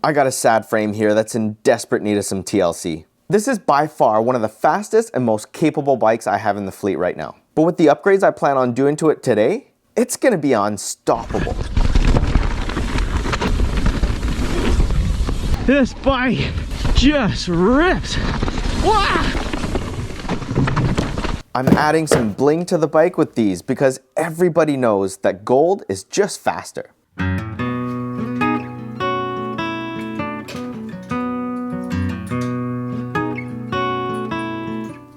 I got a sad frame here that's in desperate need of some TLC. This is by far one of the fastest and most capable bikes I have in the fleet right now. But with the upgrades I plan on doing to it today, it's gonna be unstoppable. This bike just rips. Wow! I'm adding some bling to the bike with these because everybody knows that gold is just faster.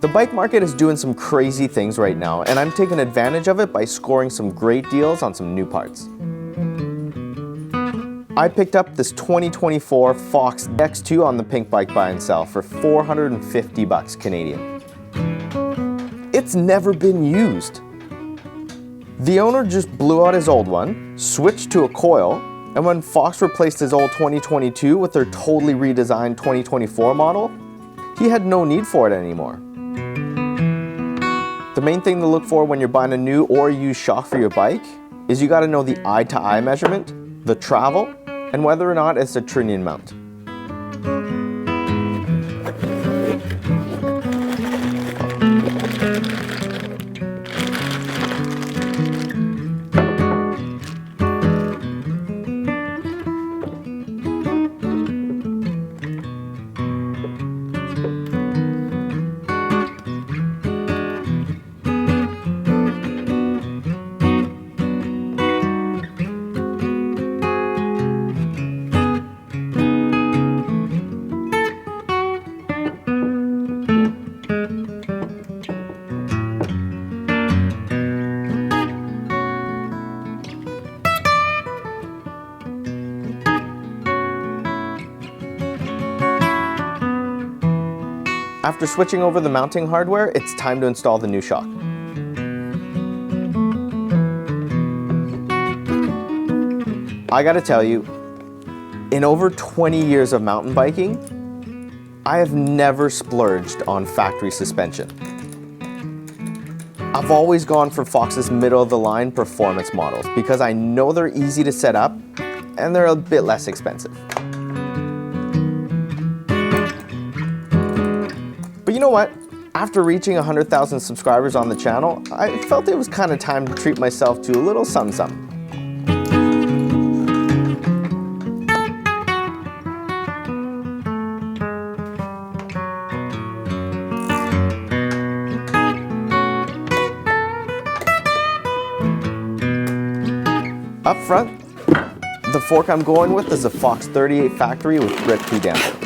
The bike market is doing some crazy things right now, and I'm taking advantage of it by scoring some great deals on some new parts. I picked up this 2024 Fox X2 on the Pink Bike Buy and Sell for 450 bucks Canadian. It's never been used. The owner just blew out his old one, switched to a coil, and when Fox replaced his old 2022 with their totally redesigned 2024 model, he had no need for it anymore. The main thing to look for when you're buying a new or used shock for your bike is you gotta know the eye-to-eye measurement, the travel, and whether or not it's a trunnion mount. After switching over the mounting hardware, it's time to install the new shock. I gotta tell you, in over 20 years of mountain biking, I have never splurged on factory suspension. I've always gone for Fox's middle-of-the-line performance models because I know they're easy to set up and they're a bit less expensive. But you know what? After reaching 100,000 subscribers on the channel, I felt it was kind of time to treat myself to a little something. Up front, the fork I'm going with is a Fox 38 factory with grip pre-damper.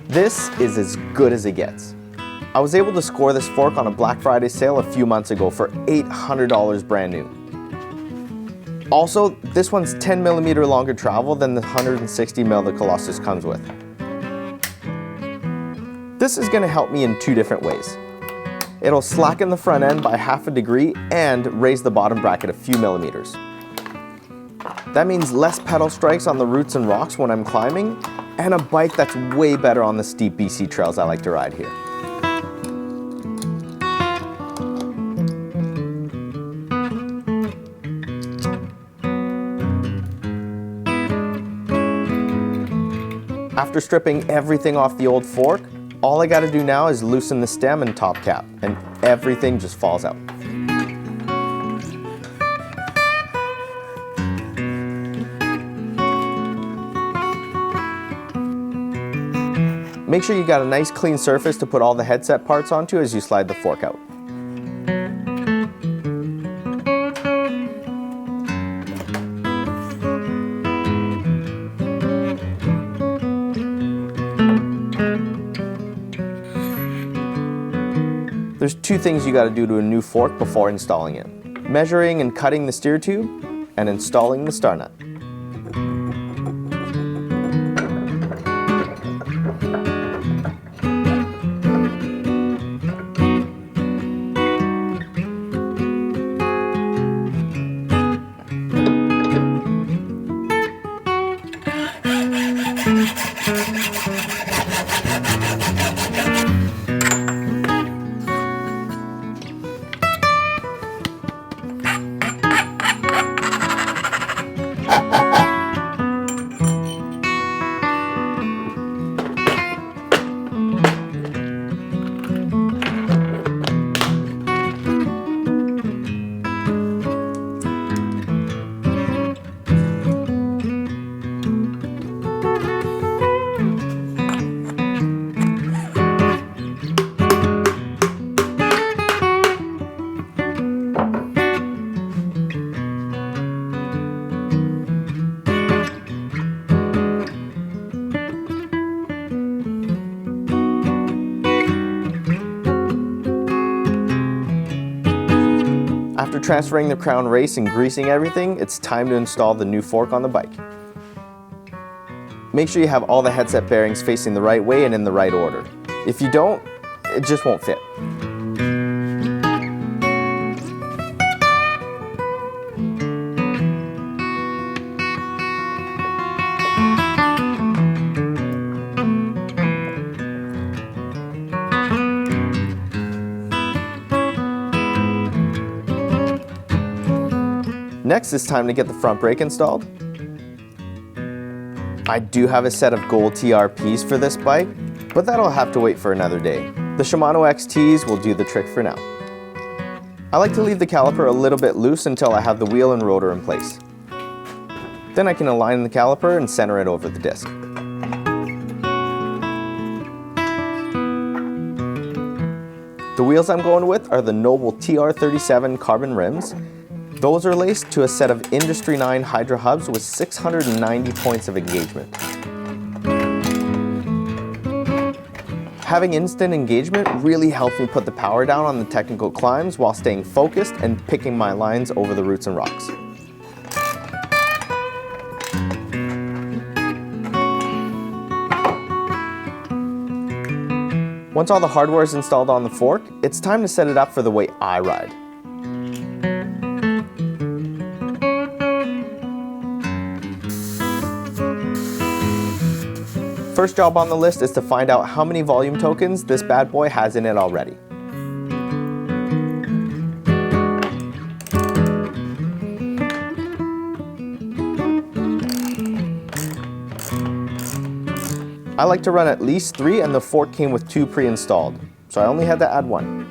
This is as good as it gets. I was able to score this fork on a Black Friday sale a few months ago for $800 brand new. Also, this one's 10mm longer travel than the 160mm the Collosus comes with. This is going to help me in two different ways. It'll slacken the front end by ½ a degree and raise the bottom bracket a few millimeters. That means less pedal strikes on the roots and rocks when I'm climbing, and a bike that's way better on the steep BC trails I like to ride here. After stripping everything off the old fork, all I gotta do now is loosen the stem and top cap, and everything just falls out. Make sure you got a nice clean surface to put all the headset parts onto as you slide the fork out. There's two things you got to do to a new fork before installing it: measuring and cutting the steer tube, and installing the star nut. transferring the crown race and greasing everything, it's time to install the new fork on the bike. Make sure you have all the headset bearings facing the right way and in the right order. If you don't, it just won't fit. Next, it's time to get the front brake installed. I do have a set of gold TRPs for this bike, but that'll have to wait for another day. The Shimano XTs will do the trick for now. I like to leave the caliper a little bit loose until I have the wheel and rotor in place. Then I can align the caliper and center it over the disc. The wheels I'm going with are the NOBL TR37 carbon rims. Those are laced to a set of Industry 9 Hydra hubs with 690 points of engagement. Having instant engagement really helps me put the power down on the technical climbs while staying focused and picking my lines over the roots and rocks. Once all the hardware is installed on the fork, it's time to set it up for the way I ride. First job on the list is to find out how many volume tokens this bad boy has in it already. I like to run at least 3, and the fork came with 2 pre-installed, so I only had to add 1.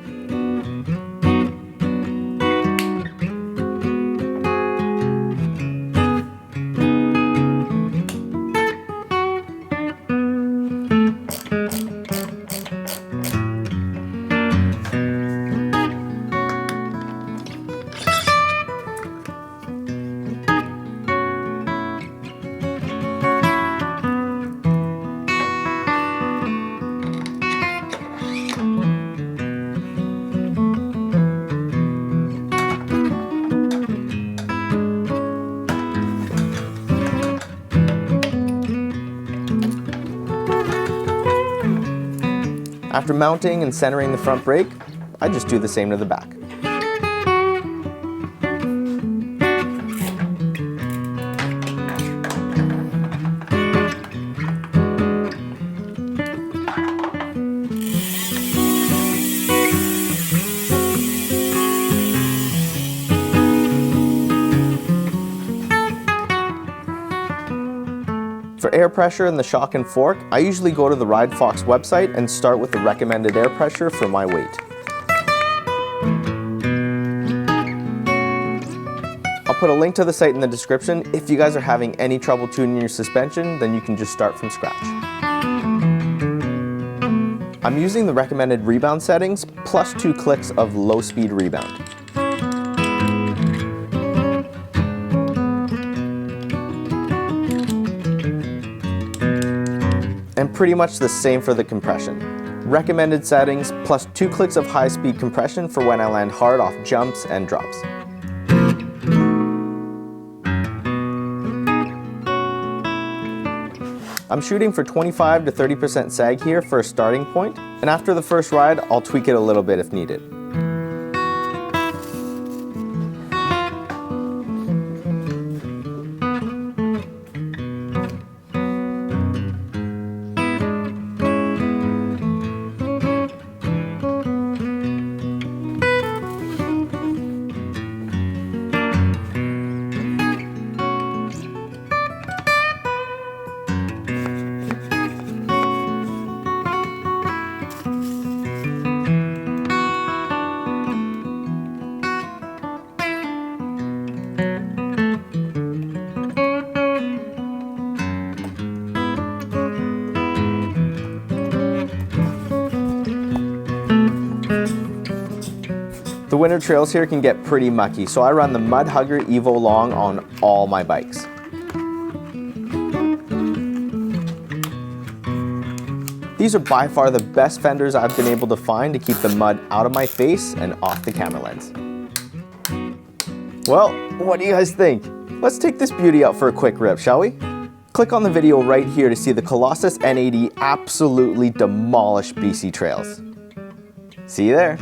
After mounting and centering the front brake, I just do the same to the back. For air pressure in the shock and fork, I usually go to the RideFox website and start with the recommended air pressure for my weight. I'll put a link to the site in the description. If you guys are having any trouble tuning your suspension, then you can just start from scratch. I'm using the recommended rebound settings plus 2 clicks of low speed rebound. And pretty much the same for the compression. Recommended settings plus 2 clicks of high-speed compression for when I land hard off jumps and drops. I'm shooting for 25 to 30% sag here for a starting point, and after the first ride, I'll tweak it a little bit if needed. The winter trails here can get pretty mucky, so I run the Mud Hugger Evo Long on all my bikes. These are by far the best fenders I've been able to find to keep the mud out of my face and off the camera lens. Well, what do you guys think? Let's take this beauty out for a quick rip, shall we? Click on the video right here to see the Collosus N80 absolutely demolish BC trails. See you there.